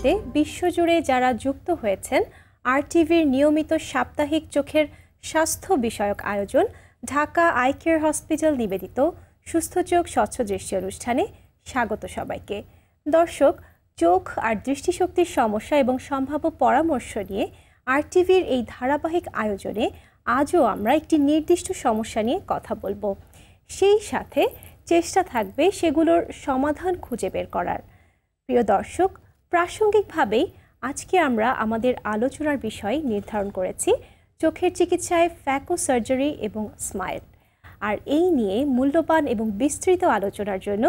মাঝে বিশ্বজুড়ে যারা যুক্ত হয়েছেন আরটিভির নিয়মিত সাপ্তাহিক চোখের স্বাস্থ্য বিষয়ক আয়োজন ঢাকা আই কেয়ার হসপিটাল নিবেদিত সুস্থ চোখ স্বচ্ছ দৃষ্টি অনুষ্ঠানে স্বাগত সবাইকে। দর্শক, চোখ আর দৃষ্টিশক্তির সমস্যা এবং সম্ভাব্য পরামর্শ নিয়ে আরটিভির এই ধারাবাহিক আয়োজনে আজও আমরা একটি নির্দিষ্ট সমস্যা নিয়ে কথা বলবো। সেই সাথে চেষ্টা থাকবে সেগুলোর সমাধান খুঁজে বের করার। প্রিয় দর্শক, প্রাসঙ্গিকভাবেই আজকে আমরা আমাদের আলোচনার বিষয় নির্ধারণ করেছি চোখের চিকিৎসায় ফ্যাকো সার্জারি এবং স্মাইল। আর এই নিয়ে মূল্যবান এবং বিস্তৃত আলোচনার জন্য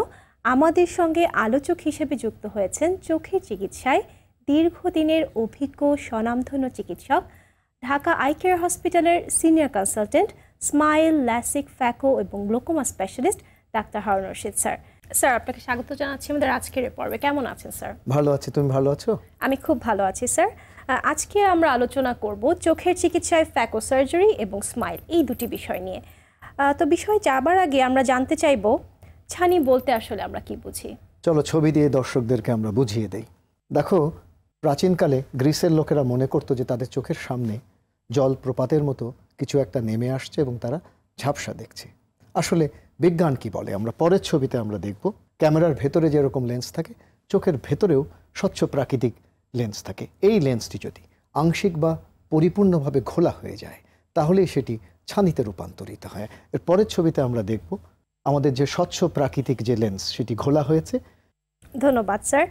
আমাদের সঙ্গে আলোচক হিসেবে যুক্ত হয়েছেন চোখের চিকিৎসায় দীর্ঘদিনের অভিজ্ঞ স্বনামধন্য চিকিৎসক, ঢাকা আই কেয়ার হসপিটালের senior consultant, smile, LASIK, phaco এবং glaucoma specialist doctor Harun Rashid sir. Sir, আপনাকে স্বাগত জানাচ্ছি আমাদের আজকের পর্বে। কেমন আছেন স্যার? ভালো আছি, তুমি ভালো আছো? আমি খুব ভালো আছি স্যার। আজকে আমরা আলোচনা করব চোখের চিকিৎসায় ফ্যাকো সার্জারি এবং স্মাইল, এই দুটি বিষয় নিয়ে। তো বিষয় যাবার আগে আমরা জানতে চাইব ছানি বলতে আসলে আমরা কি বুঝি। চলো ছবি দিয়ে দর্শকদেরকে আমরা বুঝিয়ে দেই। দেখো, প্রাচীনকালে গ্রিসের লোকেরা মনে করতো যে তাদের চোখের সামনে জলপ্রপাতের মতো কিছু একটা নেমে আসছে এবং তারা ঝাপসা দেখছে। আসলে বিজ্ঞান কি বলে আমরা পরের ছবিতে আমরা দেখব। ক্যামেরার ভেতরে যেরকম লেন্স থাকে, চোখের ভেতরেও স্বচ্ছ প্রাকৃতিক লেন্স থাকে। এই লেন্সটি যদি আংশিক বা পরিপূর্ণভাবে ঘোলা হয়ে যায় তাহলেই সেটি ছানিতে রূপান্তরিত হয়। এর পরের ছবিতে আমরা দেখব আমাদের যে স্বচ্ছ প্রাকৃতিক যে লেন্স সেটি ঘোলা হয়েছে। ধন্যবাদ স্যার।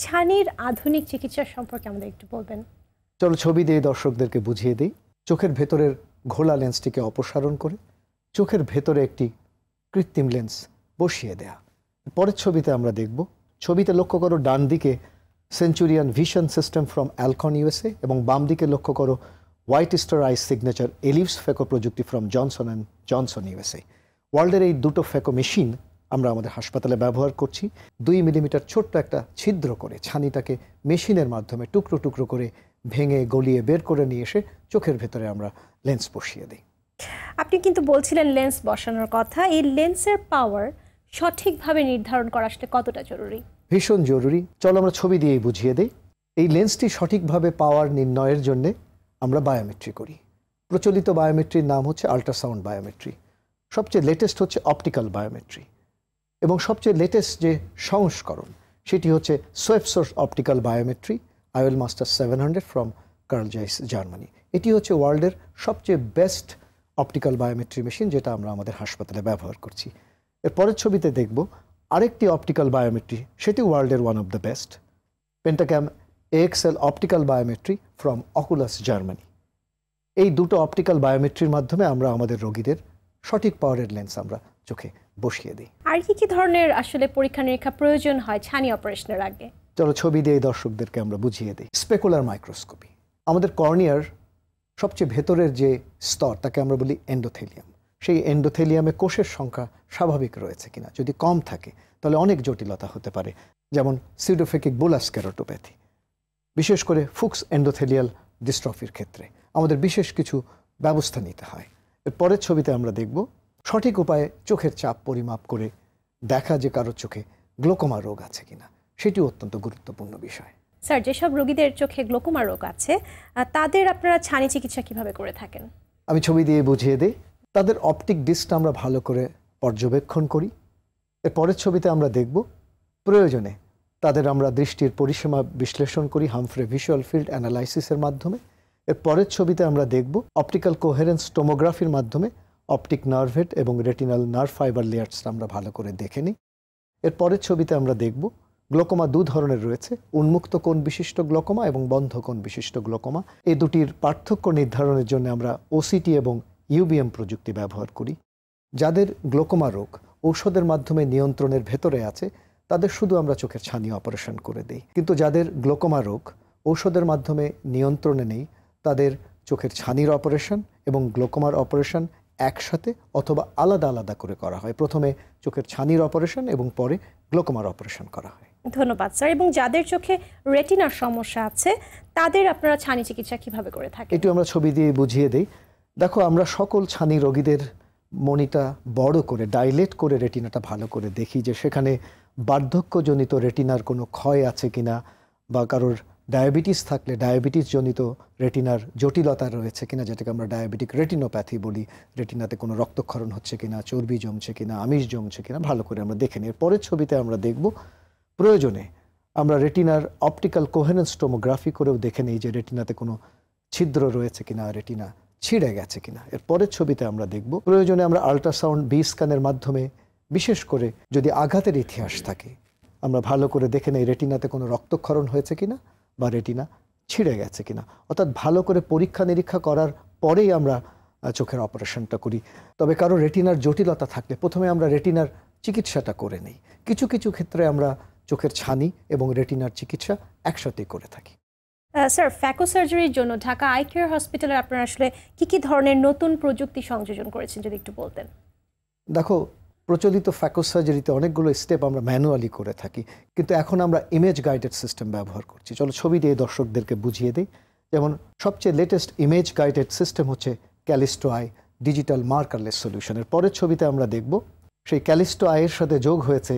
ছানির আধুনিক চিকিৎসা সম্পর্কে আমাদের একটু বলবেন। চলো ছবি দিয়ে দর্শকদেরকে বুঝিয়ে দিই। চোখের ভেতরের ঘোলা লেন্সটিকে অপসারণ করে চোখের ভেতরে একটি কৃত্রিম লেন্স বসিয়ে দেয়া। পরের ছবিতে আমরা দেখব। ছবিতে লক্ষ্য করো ডান দিকে centurion vision system from Alcon USA এবং বাম দিকে লক্ষ্য করো হোয়াইট স্টার আইস সিগনেচার এলিপস ফ্যাকো প্রযুক্তি from Johnson and Johnson USA. ওয়ার্ল্ডের এই দুটো ফ্যাকো মেশিন আমরা আমাদের হাসপাতালে ব্যবহার করছি। 2 মিলিমিটার ছোট্ট একটা ছিদ্র করে ছানিটাকে মেশিনের মাধ্যমে টুকরো টুকরো করে ভেঙে গলিয়ে বের করে নিয়ে এসে চোখের ভেতরে আমরা লেন্স বসিয়ে দিই। আপনি কিন্তু বলছিলেন লেন্স বসানোর কথা। এই লেন্সের পাওয়ার সঠিকভাবে নির্ধারণ করা আসলে কতটা জরুরি? ভীষণ জরুরি। চলো আমরা ছবি দিয়েই বুঝিয়ে দিই। এই লেন্সটি সঠিকভাবে পাওয়ার নির্ণয়ের জন্য আমরা বায়োমেট্রি করি। প্রচলিত বায়োমেট্রির নাম হচ্ছে আল্ট্রাসাউন্ড বায়োমেট্রি। সবচেয়ে লেটেস্ট হচ্ছে অপটিক্যাল বায়োমেট্রি এবং সবচেয়ে লেটেস্ট যে সংস্করণ সেটি হচ্ছে swept source optical biometry IOL master 700 from Carl Zeiss, Germany. এটি হচ্ছে ওয়ার্ল্ডের সবচেয়ে বেস্ট অপটিক্যাল বায়োমেট্রি মেশিন, যেটা আমরা আমাদের হাসপাতালে ব্যবহার করছি। এর পরের ছবিতে দেখব আরেকটি অপটিক্যাল বায়োমেট্রি, সেটি ওয়ার্ল্ডের one of the best, Pentacam AXL optical biometry from Oculus, Germany. এই দুটো অপটিক্যাল বায়োমেট্রির মাধ্যমে আমরা আমাদের রোগীদের সঠিক পাওয়ারের লেন্স আমরা চোখে বসিয়ে দিই। আর কি ধরনের আসলে পরীক্ষা নিরীক্ষা প্রয়োজন হয় ছানি অপারেশনের আগে? চলো ছবি দিয়ে দর্শকদেরকে আমরা বুঝিয়ে দিই। Specular microscopy. আমাদের কর্নিয়ার সবচেয়ে ভেতরের যে স্তর তাকে আমরা বলি এন্ডোথেলিয়াম। সেই এন্ডোথেলিয়ামে কোষের সংখ্যা স্বাভাবিক রয়েছে কিনা, যদি কম থাকে তাহলে অনেক জটিলতা হতে পারে, যেমন সিউডোফেকিক বুলাস কেরোটোপ্যাথি। বিশেষ করে ফুক্স এন্ডোথেলিয়াল ডিস্ট্রফির ক্ষেত্রে আমাদের বিশেষ কিছু ব্যবস্থা নিতে হয়। এর পরের ছবিতে আমরা দেখব সঠিক উপায়ে চোখের চাপ পরিমাপ করে দেখা যে কারোর চোখে গ্লোকোমা রোগ আছে কিনা, সেটি অত্যন্ত গুরুত্বপূর্ণ বিষয়। স্যার, যেসব রোগীদের চোখে গ্লোকোমা রোগ আছে তাদের আপনারা ছানি চিকিৎসা কিভাবে করে থাকেন? আমি ছবি দিয়ে বুঝিয়ে দিই। তাদের অপটিক ডিস্কটা আমরা ভালো করে পর্যবেক্ষণ করি। এর পরের ছবিতে আমরা দেখব প্রয়োজনে তাদের আমরা দৃষ্টির পরিসীমা বিশ্লেষণ করি হামফ্রে ভিজুয়াল ফিল্ড অ্যানালাইসিসের মাধ্যমে। এর পরের ছবিতে আমরা দেখব অপটিক্যাল কোহেরেন্স টোমোগ্রাফির মাধ্যমে অপটিক নার্ভেট এবং রেটিনাল নার্ভ ফাইবার লেয়ার্সটা আমরা ভালো করে দেখে নিই। এর পরের ছবিতে আমরা দেখব গ্লোকোমা 2 ধরনের রয়েছে, উন্মুক্ত কোণ বিশিষ্ট গ্লোকোমা এবং বন্ধ কোণ বিশিষ্ট গ্লোকোমা। এই দুটির পার্থক্য নির্ধারণের জন্য আমরা ওসিটি এবং ইউবিএম প্রযুক্তি ব্যবহার করি। যাদের গ্লোকোমা রোগ ঔষধের মাধ্যমে নিয়ন্ত্রণের ভেতরে আছে তাদের শুধু আমরা চোখের ছানি অপারেশন করে দিই, কিন্তু যাদের গ্লোকোমা রোগ ঔষধের মাধ্যমে নিয়ন্ত্রণে নেই তাদের চোখের ছানির অপারেশন এবং গ্লোকোমার অপারেশন একসাথে অথবা আলাদা আলাদা করে করা হয়। প্রথমে চোখের ছানির অপারেশন এবং পরে গ্লোকোমার অপারেশন করা হয়। ধন্যবাদ স্যার। এবং যাদের চোখে রেটিনার সমস্যা আছে তাদের আপনারা ছানি চিকিৎসা কিভাবে করে থাকেন? এটি আমরা ছবি দিয়ে বুঝিয়ে দিই। দেখো, আমরা সকল ছানি রোগীদের মনিটা বড় করে ডাইলেট করে রেটিনাটা ভালো করে দেখি যে সেখানে বার্ধক্যজনিত রেটিনার কোনো ক্ষয় আছে কিনা বা কারোর ডায়াবেটিস থাকলে ডায়াবেটিস জনিত রেটিনার জটিলতা রয়েছে কিনা, যেটাকে আমরা ডায়াবেটিক রেটিনোপ্যাথি বলি, রেটিনাতে কোনো রক্তক্ষরণ হচ্ছে কিনা, চর্বি জমছে কিনা, আমিষ জমছে কিনা, ভালো করে আমরা দেখে নিই। এর পরের ছবিতে আমরা দেখব প্রয়োজনে আমরা রেটিনার অপটিক্যাল কোহেরেন্স টোমোগ্রাফি করেও দেখে নিই যে রেটিনাতে কোনো ছিদ্র রয়েছে কিনা, রেটিনা ছিঁড়ে গেছে কিনা। এর পরের ছবিতে আমরা দেখব প্রয়োজনে আমরা আল্ট্রাসাউন্ড বি স্ক্যানের মাধ্যমে, বিশেষ করে যদি আঘাতের ইতিহাস থাকে, আমরা ভালো করে দেখে নিই রেটিনাতে কোনো রক্তক্ষরণ হয়েছে কিনা বা রেটিনা ছিঁড়ে গেছে কিনা। অর্থাৎ ভালো করে পরীক্ষা নিরীক্ষা করার পরেই আমরা চোখের অপারেশনটা করি। তবে কারো রেটিনার জটিলতা থাকলে প্রথমে আমরা রেটিনার চিকিৎসাটা করে নিই। কিছু কিছু ক্ষেত্রে আমরা চোখের ছানি এবং রেটিনার চিকিৎসা একসাথেই করে থাকি। স্যার, ফ্যাকো সার্জারির জন্য ঢাকা আই কেয়ার হসপিটালে আপনারা আসলে কি ধরনের নতুন প্রযুক্তি সংযোজন করেছেন যদি একটু বলতেন? দেখো, প্রচলিত ফ্যাকো সার্জারিতে অনেকগুলো স্টেপ আমরা ম্যানুয়ালি করে থাকি, কিন্তু এখন আমরা ইমেজ গাইডেড সিস্টেম ব্যবহার করছি। চলো ছবি দিয়ে দর্শকদেরকে বুঝিয়ে দিই। যেমন সবচেয়ে লেটেস্ট ইমেজ গাইডেড সিস্টেম হচ্ছে ক্যালিস্টো আই ডিজিটাল মার্কারলেস সলিউশনের। পরের ছবিতে আমরা দেখব সেই ক্যালিস্টো আইয়ের সাথে যোগ হয়েছে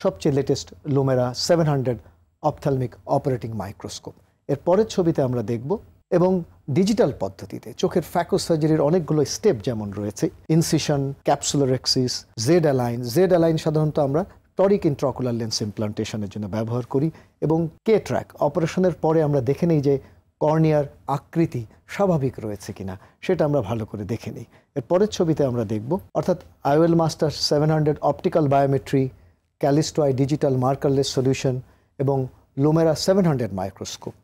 সবচেয়ে লেটেস্ট লুমেরা 700 অপথ্যালমিক অপারেটিং মাইক্রোস্কোপ। এর পরের ছবিতে আমরা দেখব এবং ডিজিটাল পদ্ধতিতে চোখের ফ্যাকো সার্জারির অনেকগুলো স্টেপ যেমন রয়েছে ইনসিশন, ক্যাপসুলোরেক্সিস, জেড অ্যালাইন সাধারণত আমরা টরিক ইন্ট্রাকুলার লেন্স ইমপ্লান্টেশনের জন্য ব্যবহার করি, এবং কে ট্র্যাক অপারেশনের পরে আমরা দেখে নিই যে কর্নিয়ার আকৃতি স্বাভাবিক রয়েছে কিনা, সেটা আমরা ভালো করে দেখে নিই। এর পরের ছবিতে আমরা দেখব অর্থাৎ IOL master 700 optical biometry, Callisto eye digital markerless solution এবং লুমেরা 700 মাইক্রোস্কোপ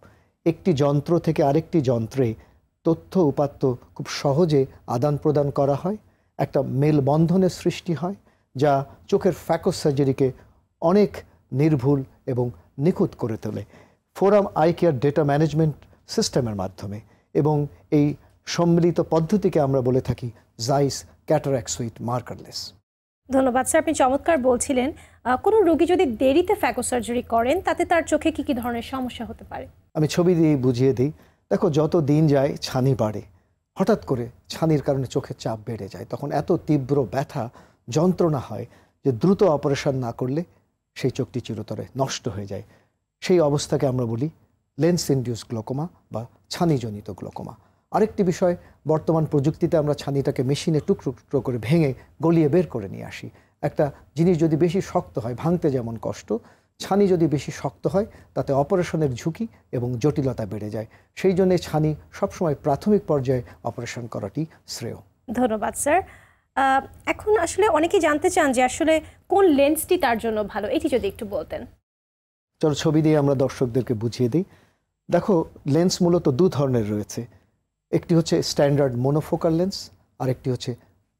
একটি যন্ত্র থেকে আরেকটি যন্ত্রে তথ্য উপাত্ত খুব সহজে আদান প্রদান করা হয়, একটা মেলবন্ধনের সৃষ্টি হয়, যা চোখের ফ্যাকো সার্জারিকে অনেক নির্ভুল এবং নিখুঁত করে তোলে। Forum eye care data management সিস্টেমের মাধ্যমে এবং এই সম্মিলিত পদ্ধতিকে আমরা বলে থাকি জাইস ক্যাটারাক্ট সুইট মার্কারলেস। ধন্যবাদ স্যার, আপনি চমৎকার বলছিলেন। কোনো রোগী যদি দেরিতে ফ্যাকো সার্জারি করেন তাতে তার চোখে কি ধরনের সমস্যা হতে পারে? আমি ছবি দিয়ে বুঝিয়ে দিই। দেখো, যত দিন যায় ছানি বাড়ে, হঠাৎ করে ছানির কারণে চোখের চাপ বেড়ে যায়, তখন এত তীব্র ব্যথা যন্ত্রণা হয় যে দ্রুত অপারেশন না করলে সেই চোখটি চিরতরে নষ্ট হয়ে যায়। সেই অবস্থাকে আমরা বলি লেন্স ইনডিউস গ্লোকোমা বা ছানিজনিত গ্লোকোমা। আরেকটি বিষয়, বর্তমান প্রযুক্তিতে আমরা ছানিটাকে মেশিনে টুকরো টুকরো করে ভেঙে গলিয়ে বের করে নিয়ে আসি। একটা জিনিস যদি বেশি শক্ত হয়, ভাঙতে যেমন কষ্ট, ছানি যদি বেশি শক্ত হয় তাতে অপারেশনের ঝুঁকি এবং জটিলতা বেড়ে যায়। সেই জন্যে ছানি সবসময় প্রাথমিক পর্যায়ে অপারেশন করাটি শ্রেয়। ধন্যবাদ স্যার। এখন আসলে অনেকেই জানতে চান যে আসলে কোন লেন্সটি তার জন্য ভালো, এটি যদি একটু বলতেন। চলো ছবি দিয়ে আমরা দর্শকদেরকে বুঝিয়ে দিই। দেখো, লেন্স মূলত দু ধরনের রয়েছে। একটি হচ্ছে স্ট্যান্ডার্ড মোনোফোকাল লেন্স, আর একটি হচ্ছে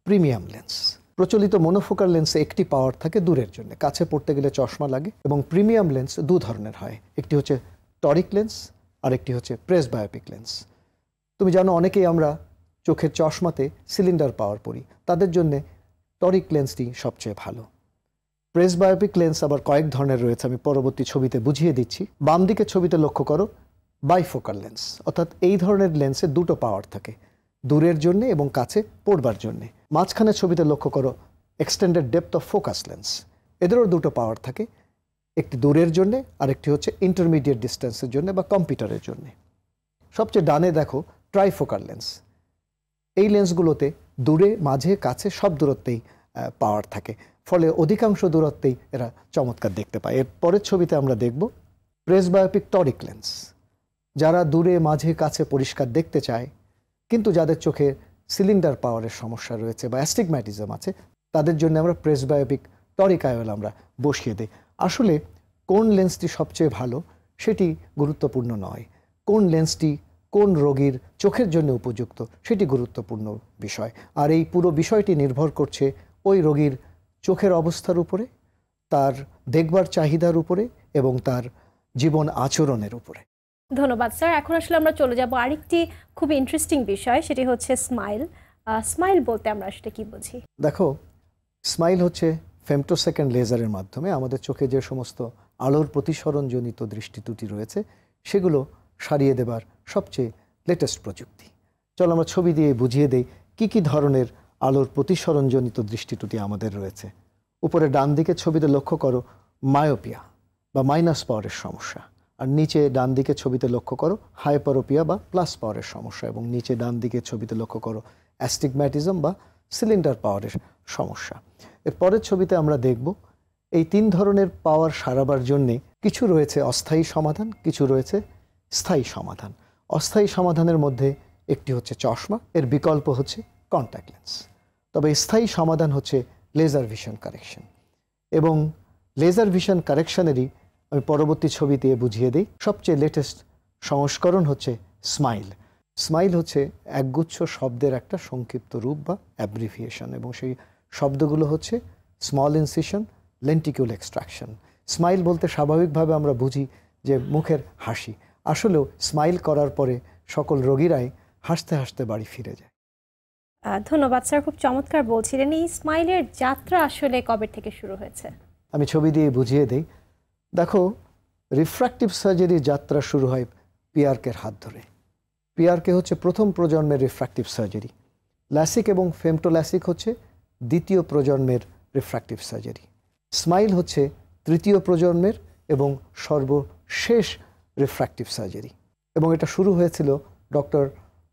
প্রিমিয়াম লেন্স। প্রচলিত মোনোফোকাল লেন্সে একটি পাওয়ার থাকে দূরের জন্য, কাছে পড়তে গেলে চশমা লাগে, এবং প্রিমিয়াম লেন্স দু ধরনের হয়। একটি হচ্ছে টরিক লেন্স আর একটি হচ্ছে প্রেসবায়োপিক লেন্স। তুমি জানো অনেকেই আমরা চোখের চশমাতে সিলিন্ডার পাওয়ার পড়ি, তাদের জন্যে টরিক লেন্সটি সবচেয়ে ভালো। প্রেসবায়োপিক লেন্স আবার কয়েক ধরনের রয়েছে, আমি পরবর্তী ছবিতে বুঝিয়ে দিচ্ছি। বাম দিকের ছবিতে লক্ষ্য করো বাইফোকাল লেন্স, অর্থাৎ এই ধরনের লেন্সে দুটো পাওয়ার থাকে, দূরের জন্যে এবং কাছে পড়বার জন্যে। মাঝখানের ছবিতে লক্ষ্য করো extended depth of focus lens, এদেরও দুটো পাওয়ার থাকে, একটি দূরের জন্যে আর একটি হচ্ছে ইন্টারমিডিয়েট ডিস্টেন্সের জন্য বা কম্পিউটারের জন্য। সবচেয়ে ডানে দেখো ট্রাইফোকাল লেন্স। এই লেন্সগুলোতে দূরে, মাঝে, কাছে সব দূরত্বেই পাওয়ার থাকে, ফলে অধিকাংশ দূরত্বেই এরা চমৎকার দেখতে পায়। এর পরের ছবিতে আমরা দেখব প্রেসবায়োপিক টরিক লেন্স। যারা দূরে, মাঝে, কাছে পরিষ্কার দেখতে চায় কিন্তু যাদের চোখে সিলিন্ডার পাওয়ারের সমস্যা রয়েছে বা অ্যাস্টিগম্যাটিজম আছে, তাদের জন্য আমরা প্রেসবায়োপিক টরিক আইওল আমরা বসিয়ে দিই। আসলে কোন লেন্সটি সবচেয়ে ভালো সেটি গুরুত্বপূর্ণ নয়, কোন লেন্সটি কোন রোগীর চোখের জন্য উপযুক্ত সেটি গুরুত্বপূর্ণ বিষয়। আর এই পুরো বিষয়টি নির্ভর করছে ওই রোগীর চোখের অবস্থার উপরে, তার দেখবার চাহিদার উপরে এবং তার জীবন আচরণের উপরে। ধন্যবাদ স্যার। এখন আসলে আমরা চলে যাব আরেকটি খুব ইন্টারেস্টিং বিষয়, সেটি হচ্ছে স্মাইল। স্মাইল বলতে আমরা আসলে কি বুঝি? দেখো, স্মাইল হচ্ছে ফেমটোসেকেন্ড লেজারের মাধ্যমে আমাদের চোখে যে সমস্ত আলোর প্রতিসরণজনিত দৃষ্টি ত্রুটি রয়েছে সেগুলো সারিয়ে দেবার সবচেয়ে লেটেস্ট প্রযুক্তি। চলো আমরা ছবি দিয়ে বুঝিয়ে দেই কি ধরনের আলোর প্রতিসরণজনিত দৃষ্টি ত্রুটি আমাদের রয়েছে। উপরে ডান দিকে ছবিতে লক্ষ্য করো মায়োপিয়া বা মাইনাস পাওয়ারের সমস্যা, আর নিচে ডান দিকে ছবিতে লক্ষ্য করো হাইপারোপিয়া বা প্লাস পাওয়ারের সমস্যা, এবং নিচে ডান দিকে ছবিতে লক্ষ্য করো অ্যাস্টিগম্যাটিজম বা সিলিন্ডার পাওয়ারের সমস্যা। এর পরের ছবিতে আমরা দেখব এই 3 ধরনের পাওয়ার সারাবার জন্যে কিছু রয়েছে অস্থায়ী সমাধান, কিছু রয়েছে স্থায়ী সমাধান। অস্থায়ী সমাধানের মধ্যে একটি হচ্ছে চশমা, এর বিকল্প হচ্ছে কন্ট্যাক্ট লেন্স। তবে স্থায়ী সমাধান হচ্ছে লেজার ভিশন কারেকশন, এবং লেজার ভিশন কারেকশনেরই আমি পরবর্তী ছবি দিয়ে বুঝিয়ে দিই। সবচেয়ে লেটেস্ট সংস্করণ হচ্ছে স্মাইল। স্মাইল হচ্ছে একগুচ্ছ শব্দের একটা সংক্ষিপ্ত রূপ বা অ্যাব্রিভিয়েশন, এবং সেই শব্দগুলো হচ্ছে স্মল ইনসিশন, লেন্টিকিউল এক্সট্রাকশন। স্মাইল বলতে স্বাভাবিকভাবে আমরা বুঝি যে মুখের হাসি, আসলেও স্মাইল করার পরে সকল রোগীরাই হাসতে হাসতে বাড়ি ফিরে যায়। ধন্যবাদ স্যার, খুব চমৎকার বলছিলেন। এই স্মাইলের যাত্রা আসলে কবে থেকে শুরু হয়েছে? আমি ছবি দিয়ে বুঝিয়ে দিই। দেখো, রিফ্র্যাক্টিভ সার্জারির যাত্রা শুরু হয় পিয়ার্কের হাত ধরে। পিয়ার্কে হচ্ছে প্রথম প্রজন্মের রিফ্র্যাক্টিভ সার্জারি, ল্যাসিক এবং ফেমটোল্যাসিক হচ্ছে দ্বিতীয় প্রজন্মের রিফ্র্যাক্টিভ সার্জারি, স্মাইল হচ্ছে তৃতীয় প্রজন্মের এবং সর্বশেষ রিফ্র্যাক্টিভ সার্জারি, এবং এটা শুরু হয়েছিল ডক্টর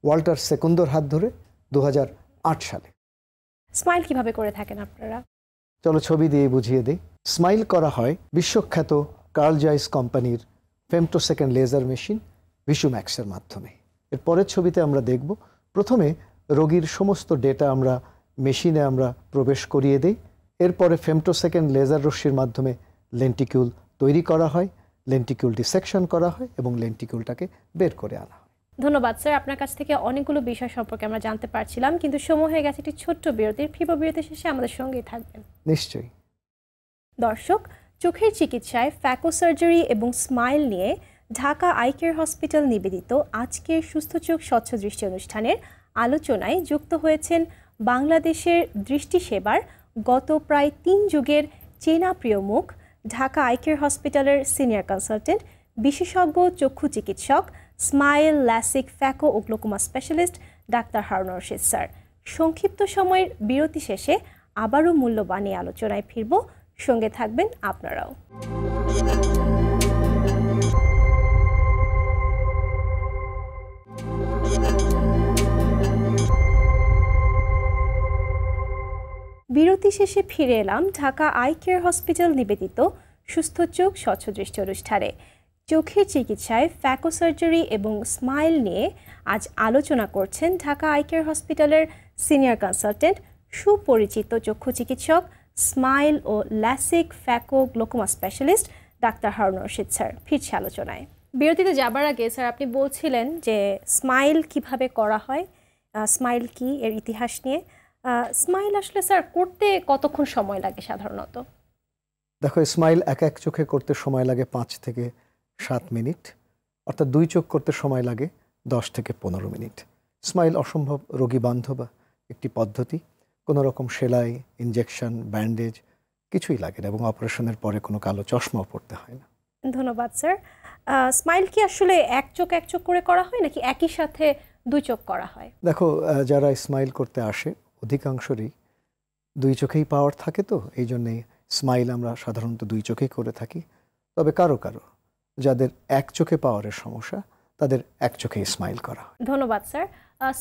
ওয়াল্টার সেকুন্দোর হাত ধরে 2008 সালে। স্মাইল কিভাবে করে থাকেন আপনারা? চলো ছবি দিয়ে বুঝিয়ে দিই। স্মাইল করা হয় বিশ্বখ্যাত কার্ল জয়েস কোম্পানির ফেমটোসেকেন্ড লেজার মেশিন ভিসুম্যাক্সের মাধ্যমে। এর পরের ছবিতে আমরা দেখব প্রথমে রোগীর সমস্ত ডেটা আমরা মেশিনে আমরা প্রবেশ করিয়ে দিই। এরপরে ফেমটোসেকেন্ড লেজার রশ্মির মাধ্যমে লেন্টিকিউল তৈরি করা হয়, লেন্টিকিউল ডিসেকশন করা হয় এবং লেন্টিকিউলটাকে বের করে আনা হয়। ধন্যবাদ স্যার, আপনার কাছ থেকে অনেকগুলো বিষয় সম্পর্কে আমরা জানতে পারছিলাম, কিন্তু সময় হয়ে গেছে একটি ছোট্ট বিরতির। ফিরব বিরতি শেষে আমাদের সঙ্গেই থাকবেন। নিশ্চয়ই। দর্শক, চোখের চিকিৎসায় ফ্যাকো সার্জারি এবং স্মাইল নিয়ে ঢাকা আই কেয়ার হসপিটাল নিবেদিত আজকের সুস্থ চোখ স্বচ্ছ দৃষ্টি অনুষ্ঠানের আলোচনায় যুক্ত হয়েছেন বাংলাদেশের দৃষ্টি সেবার গত প্রায় 3 যুগের চেনা প্রিয় মুখ, ঢাকা আই কেয়ার হসপিটালের সিনিয়র কনসালটেন্ট, বিশেষজ্ঞ চক্ষু চিকিৎসক, স্মাইল, ল্যাসিক, ফ্যাকো ও glaucoma specialist doctor Harun Rashid sir. সংক্ষিপ্ত সময়ের বিরতি শেষে আবারও মূল্যবান এই আলোচনায় ফিরব, সঙ্গে থাকবেন আপনারাও। বিরতি শেষে ফিরে এলাম ঢাকা আই কেয়ার হসপিটাল নিবেদিত সুস্থ চোখ স্বচ্ছ দৃষ্টি অনুষ্ঠানে। চোখের চিকিৎসায় ফ্যাকো সার্জারি এবং স্মাইল নিয়ে আজ আলোচনা করছেন ঢাকা আই কেয়ার হসপিটালের সিনিয়র কনসালটেন্ট, সুপরিচিত চক্ষু চিকিৎসক, স্মাইল ও LASIK, phaco, glaucoma specialist doctor Harun Rashid sir. ফিরছে আলোচনায়। বিরতিতে যাবার আগে স্যার আপনি বলছিলেন যে স্মাইল কিভাবে করা হয়, স্মাইল কি, এর ইতিহাস নিয়ে। স্মাইল আসলে স্যার করতে কতক্ষণ সময় লাগে সাধারণত? দেখো, স্মাইল এক চোখে করতে সময় লাগে 5 থেকে 7 মিনিট, অর্থাৎ 2 চোখ করতে সময় লাগে 10 থেকে 15 মিনিট। স্মাইল অসম্ভব রোগী বান্ধব একটি পদ্ধতি। কোনো রকম সেলাই, ইনজেকশন, ব্যান্ডেজ কিছুই লাগে না, এবং অপারেশনের পরে কোনো কালো চশমাও পড়তে হয় না। ধন্যবাদ স্যার। স্মাইল কি আসলে এক চোখ করে করা হয় নাকি একই সাথে 2 চোখ করা হয়? দেখো, যারা স্মাইল করতে আসে অধিকাংশরই 2 চোখেই পাওয়ার থাকে, তো এই জন্যেই স্মাইল আমরা সাধারণত 2 চোখেই করে থাকি। তবে কারো যাদের 1 চোখে পাওয়ারের সমস্যা, তাদের 1 চোখেই স্মাইল করা হয়। ধন্যবাদ স্যার।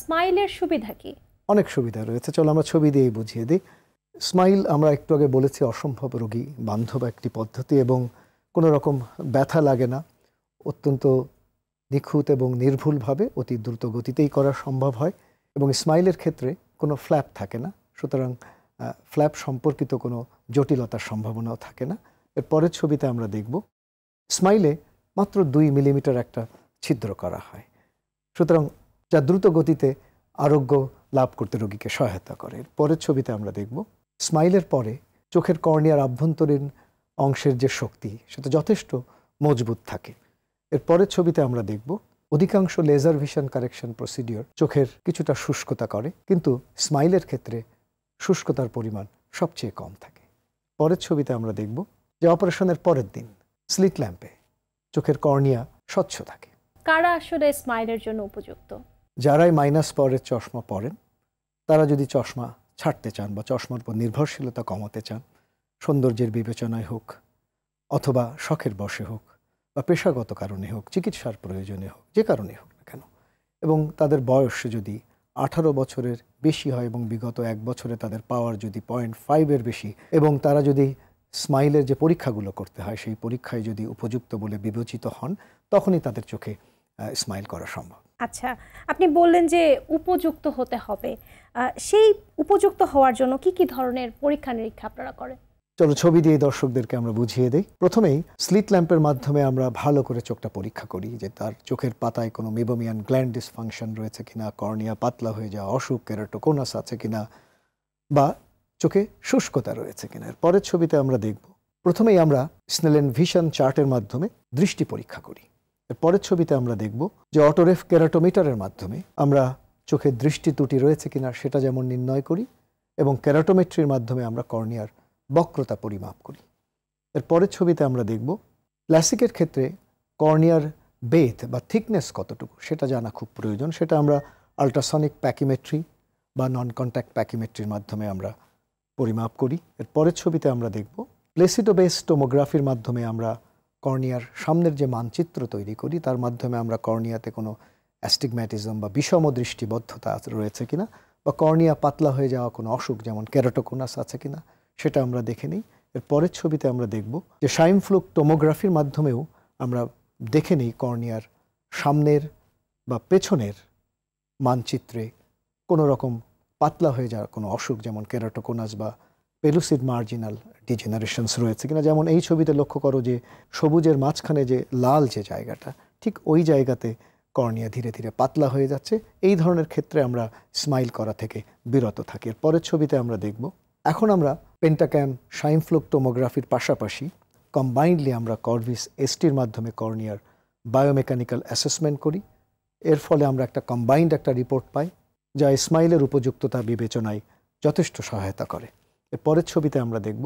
স্মাইলের সুবিধা কি? অনেক সুবিধা রয়েছে, চলো আমরা ছবি দিয়েই বুঝিয়ে দিই। স্মাইল আমরা একটু আগে বলেছি অসম্ভব রোগী বান্ধব একটি পদ্ধতি, এবং কোনো রকম ব্যথা লাগে না। অত্যন্ত নিখুঁত এবং নির্ভুলভাবে অতি দ্রুত গতিতেই করা সম্ভব হয়, এবং স্মাইলের ক্ষেত্রে কোনো ফ্ল্যাপ থাকে না, সুতরাং ফ্ল্যাপ সম্পর্কিত কোনো জটিলতার সম্ভাবনাও থাকে না। এর পরের ছবিতে আমরা দেখব স্মাইলে মাত্র 2 মিলিমিটার একটা ছিদ্র করা হয়, সুতরাং যা দ্রুত গতিতে আরোগ্য লাভ করতে রোগীকে সহায়তা করে। পরের ছবিতে আমরা দেখব স্মাইলের পরে চোখের কর্নিয়ার আভ্যন্তরীণ অংশের যে শক্তি, সেটা যথেষ্ট মজবুত থাকে। এর পরের ছবিতে আমরা দেখব অধিকাংশ লেজার ভিশন কারেকশন প্রসিডিওর চোখের কিছুটা শুষ্কতা করে, কিন্তু স্মাইলের ক্ষেত্রে শুষ্কতার পরিমাণ সবচেয়ে কম থাকে। পরের ছবিতে আমরা দেখব যে অপারেশনের পরের দিন স্লিট ল্যাম্পে চোখের কর্নিয়া স্বচ্ছ থাকে। কারা আসলে স্মাইলের জন্য উপযুক্ত? যারাই মাইনাস পাওয়ারের চশমা পরেন, তারা যদি চশমা ছাড়তে চান বা চশমার উপর নির্ভরশীলতা কমাতে চান, সৌন্দর্যের বিবেচনায় হোক অথবা শখের বশে হোক, বা পেশাগত কারণে হোক, চিকিৎসার প্রয়োজনে হোক, যে কারণে হোক না কেন, এবং তাদের বয়স যদি 18 বছরের বেশি হয় এবং বিগত 1 বছরে তাদের পাওয়ার যদি 0.5-এর বেশি, এবং তারা যদি স্মাইলের যে পরীক্ষাগুলো করতে হয় সেই পরীক্ষায় যদি উপযুক্ত বলে বিবেচিত হন, তখনই তাদের চোখে স্মাইল করা সম্ভব। আচ্ছা, আপনি বললেন যে উপযুক্ত হতে হবে। সেই উপযুক্ত হওয়ার জন্য কি কি ধরনের পরীক্ষা নিরীক্ষা আপনারা করেন? চলো ছবি দিয়ে দর্শকদেরকে আমরা বুঝিয়ে দিই। প্রথমেই স্লিট ল্যাম্পের মাধ্যমে আমরা ভালো করে চোখটা পরীক্ষা করি যে তার চোখের পাতায় কোনো মেবোমিয়ান গ্ল্যান্ড ডিসফাংশন রয়েছে কিনা, কর্নিয়া পাতলা হয়ে যাওয়া অসুখ, কেরাটোকোনাস আছে কিনা, বা চোখে শুষ্কতা রয়েছে কিনা। এর পরের ছবিতে আমরা দেখব, প্রথমেই আমরা স্নেলেন ভিশন চার্টের মাধ্যমে দৃষ্টি পরীক্ষা করি। এর পরের ছবিতে আমরা দেখব যে অটোরেফ কেরাটোমিটারের মাধ্যমে আমরা চোখের দৃষ্টি ত্রুটি রয়েছে কিনা সেটা যেমন নির্ণয় করি, এবং কেরাটোমেট্রির মাধ্যমে আমরা কর্নিয়ার বক্রতা পরিমাপ করি। এর পরের ছবিতে আমরা দেখব ল্যাসিকের ক্ষেত্রে কর্নিয়ার বেথ বা থিকনেস কতটুকু সেটা জানা খুব প্রয়োজন। সেটা আমরা আল্ট্রাসনিক প্যাকিমেট্রি বা নন কন্ট্যাক্ট প্যাকিমেট্রির মাধ্যমে আমরা পরিমাপ করি। এর পরের ছবিতে আমরা দেখব প্লেসিডো বেসড টোমোগ্রাফির মাধ্যমে আমরা কর্নিয়ার সামনের যে মানচিত্র তৈরি করি তার মাধ্যমে আমরা কর্নিয়াতে কোনো অ্যাস্টিগম্যাটিজম বা বিষম দৃষ্টিবদ্ধতা রয়েছে কিনা, বা কর্নিয়া পাতলা হয়ে যাওয়া কোনো অসুখ যেমন কেরাটোকোনাস আছে কিনা সেটা আমরা দেখে নিই। এর পরের ছবিতে আমরা দেখব যে শাইনফ্লুক টোমোগ্রাফির মাধ্যমেও আমরা দেখে নিই কর্নিয়ার সামনের বা পেছনের মানচিত্রে কোনো রকম পাতলা হয়ে যাওয়া কোনো অসুখ যেমন কেরাটোকোনাস বা পেলুসিড মার্জিনাল ডিজেনারেশনস রয়েছে কিনা। যেমন এই ছবিতে লক্ষ্য করো যে সবুজের মাঝখানে যে লাল যে জায়গাটা, ঠিক ওই জায়গাতে কর্নিয়া ধীরে ধীরে পাতলা হয়ে যাচ্ছে। এই ধরনের ক্ষেত্রে আমরা স্মাইল করা থেকে বিরত থাকি। এর পরের ছবিতে আমরা দেখব, এখন আমরা পেন্টাক্যাম শাইনফ্লুক টোমোগ্রাফির পাশাপাশি কম্বাইন্ডলি আমরা কর্ভিস এসটির মাধ্যমে কর্নিয়ার বায়োমেকানিক্যাল অ্যাসেসমেন্ট করি। এর ফলে আমরা একটা কম্বাইন্ড একটা রিপোর্ট পাই যা স্মাইলের উপযুক্ততা বিবেচনায় যথেষ্ট সহায়তা করে। এর পরের ছবিতে আমরা দেখব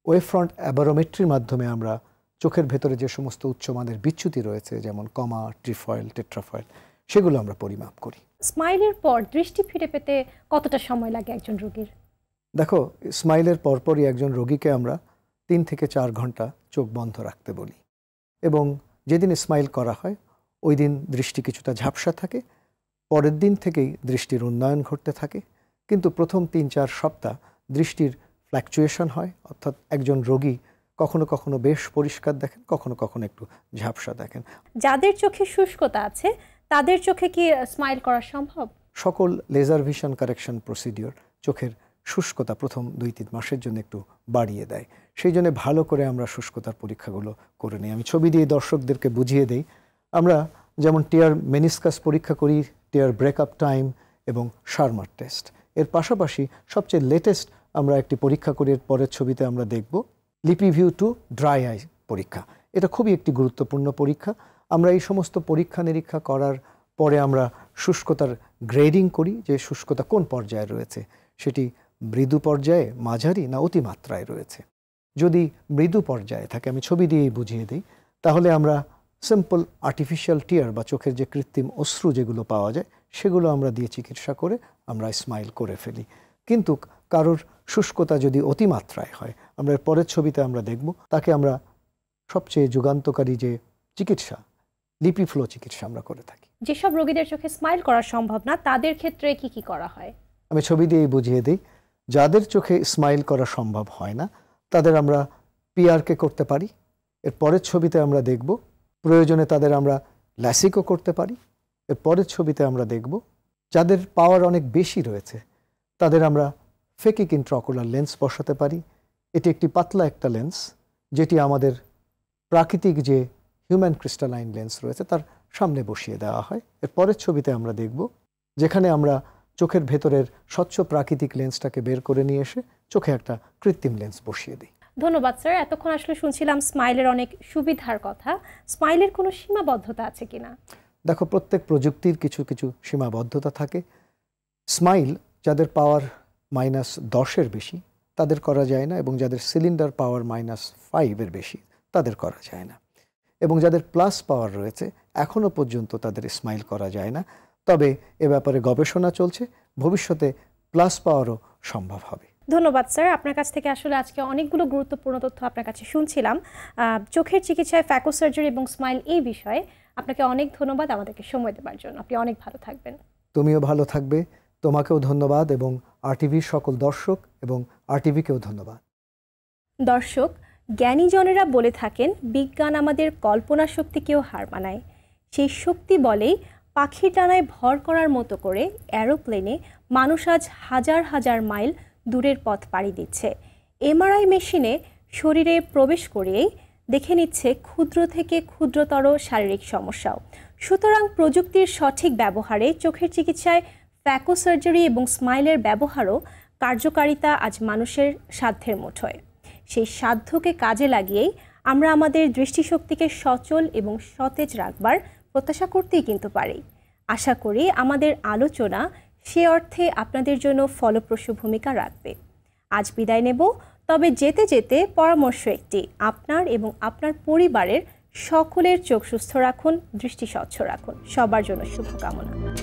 ওয়েভ ফ্রন্ট অ্যাবারোমেট্রির মাধ্যমে আমরা চোখের ভেতরে যে সমস্ত উচ্চমানের বিচ্যুতি রয়েছে যেমন কমা, ট্রিফয়েল, টেট্রাফয়েল, সেগুলো আমরা পরিমাপ করি। স্মাইলের পর দৃষ্টি ফিরে পেতে কতটা সময় লাগে একজন রোগীর? দেখো, স্মাইলের পরপরই একজন রোগীকে আমরা 3 থেকে 4 ঘন্টা চোখ বন্ধ রাখতে বলি, এবং যেদিন স্মাইল করা হয় ওই দিন দৃষ্টি কিছুটা ঝাপসা থাকে, পরের দিন থেকেই দৃষ্টির উন্নয়ন ঘটতে থাকে। কিন্তু প্রথম 3-4 সপ্তাহ দৃষ্টির ফ্ল্যাকচুয়েশন হয়, অর্থাৎ একজন রোগী কখনো কখনো বেশ পরিষ্কার দেখেন, কখনো কখনো একটু ঝাপসা দেখেন। যাদের চোখে শুষ্কতা আছে তাদের চোখে কি স্মাইল করা সম্ভব? সকল লেজার ভিশন কারেকশন প্রসিডিওর চোখের শুষ্কতা প্রথম 2-3 মাসের জন্য একটু বাড়িয়ে দেয়। সেই জন্য ভালো করে আমরা শুষ্কতার পরীক্ষাগুলো করে নিই। আমি ছবি দিয়ে দর্শকদেরকে বুঝিয়ে দিই। আমরা যেমন টিয়ার মেনিসকাস পরীক্ষা করি, টিয়ার ব্রেকআপ টাইম এবং শার্মার টেস্ট। এর পাশাপাশি সবচেয়ে লেটেস্ট আমরা একটি পরীক্ষা করি, এর পরের ছবিতে আমরা দেখব লিপিভিউ টু ড্রাই আই পরীক্ষা। এটা খুবই একটি গুরুত্বপূর্ণ পরীক্ষা। আমরা এই সমস্ত পরীক্ষা নিরীক্ষা করার পরে আমরা শুষ্কতার গ্রেডিং করি যে শুষ্কতা কোন পর্যায়ে রয়েছে, সেটি মৃদু পর্যায়ে, মাঝারি না অতিমাত্রায় রয়েছে। যদি মৃদু পর্যায়ে থাকে, আমি ছবি দিয়েই বুঝিয়ে দিই, তাহলে আমরা সিম্পল আর্টিফিশিয়াল টিয়ার বা চোখের যে কৃত্রিম অশ্রু যেগুলো পাওয়া যায় সেগুলো আমরা দিয়ে চিকিৎসা করে আমরা স্মাইল করে ফেলি। কিন্তু কারোর শুষ্কতা যদি অতিমাত্রায় হয়, আমরা পরের ছবিতে আমরা দেখব তাকে আমরা সবচেয়ে যুগান্তকারী যে চিকিৎসা লিপিফ্লো চিকিৎসা আমরা করে থাকি। যেসব রোগীদের চোখে স্মাইল করা সম্ভব না তাদের ক্ষেত্রে কি কি করা হয়? আমি ছবি দিয়েই বুঝিয়ে দিই। যাদের চোখে স্মাইল করা সম্ভব হয় না তাদের আমরা পিআরকে করতে পারি। এর পরের ছবিতে আমরা দেখব প্রয়োজনে তাদের আমরা ল্যাসিকও করতে পারি। এর পরের ছবিতে আমরা দেখব যাদের পাওয়ার অনেক বেশি রয়েছে তাদের আমরা ফেকিক ইন্ট্রাঅকুলার লেন্স বসাতে পারি। এটি একটি পাতলা একটা লেন্স যেটি আমাদের প্রাকৃতিক যে হিউম্যান ক্রিস্টালাইন লেন্স রয়েছে তার সামনে বসিয়ে দেওয়া হয়। এর পরের ছবিতে আমরা দেখব যেখানে আমরা চোখের ভেতরের স্বচ্ছ প্রাকৃতিক লেন্সটাকে বের করে নিয়ে এসে চোখে একটা কৃত্রিম লেন্স বসিয়ে দিই। ধন্যবাদ স্যার। এতক্ষণ আসলে শুনছিলাম স্মাইলের অনেক সুবিধার কথা। স্মাইলের কোনো সীমাবদ্ধতা আছে কিনা? দেখো, প্রত্যেক প্রযুক্তির কিছু কিছু সীমাবদ্ধতা থাকে। স্মাইল যাদের পাওয়ার -10-এর বেশি তাদের করা যায় না, এবং যাদের সিলিন্ডার পাওয়ার -5-এর বেশি তাদের করা যায় না, এবং যাদের প্লাস পাওয়ার রয়েছে এখনও পর্যন্ত তাদের স্মাইল করা যায় না। তবে এ ব্যাপারে গবেষণা চলছে, ভবিষ্যতে প্লাস পাওয়ারও সম্ভব হবে। ধন্যবাদ স্যার। আপনার কাছ থেকে আসলে আজকে অনেকগুলো গুরুত্বপূর্ণ তথ্য আপনার কাছে শুনছিলাম। চোখের চিকিৎসায় ফ্যাকো সার্জারি এবং স্মাইল এই বিষয়ে আপনাকে অনেক ধন্যবাদ আমাদেরকে সময় দেওয়ার জন্য। আপনি অনেক ভালো থাকবেন। তুমিও ভালো থাকবে। তোমাকেও ধন্যবাদ এবং আরটিভির সকল দর্শক এবং আরটিভিকেও ধন্যবাদ। দর্শক, জ্ঞানীজনেরা বলে থাকেন বিজ্ঞান আমাদের কল্পনা শক্তিকেও হার মানায়। সেই শক্তি বলেই পাখির ডানায় ভর করার মতো করে অ্যারোপ্লেনে মানুষ আজ হাজার হাজার মাইল দূরের পথ পাড়ি দিচ্ছে। এমআরআই মেশিনে শরীরে প্রবেশ করিয়েই দেখে নিচ্ছে ক্ষুদ্র থেকে ক্ষুদ্রতর শারীরিক সমস্যাও। সুতরাং প্রযুক্তির সঠিক ব্যবহারে চোখের চিকিৎসায় ফ্যাকো সার্জারি এবং স্মাইলের ব্যবহারও কার্যকারিতা আজ মানুষের সাধ্যের মুঠোয়। সেই সাধ্যকে কাজে লাগিয়েই আমরা আমাদের দৃষ্টিশক্তিকে সচল এবং সতেজ রাখবার প্রত্যাশা করতেই কিন্তু পারি। আশা করি আমাদের আলোচনা সে অর্থে আপনাদের জন্য ফলপ্রসূ ভূমিকা রাখবে। আজ বিদায় নেব, তবে যেতে যেতে পরামর্শ একটি, আপনার এবং আপনার পরিবারের সকলের চোখ সুস্থ রাখুন, দৃষ্টি স্বচ্ছ রাখুন। সবার জন্য শুভকামনা।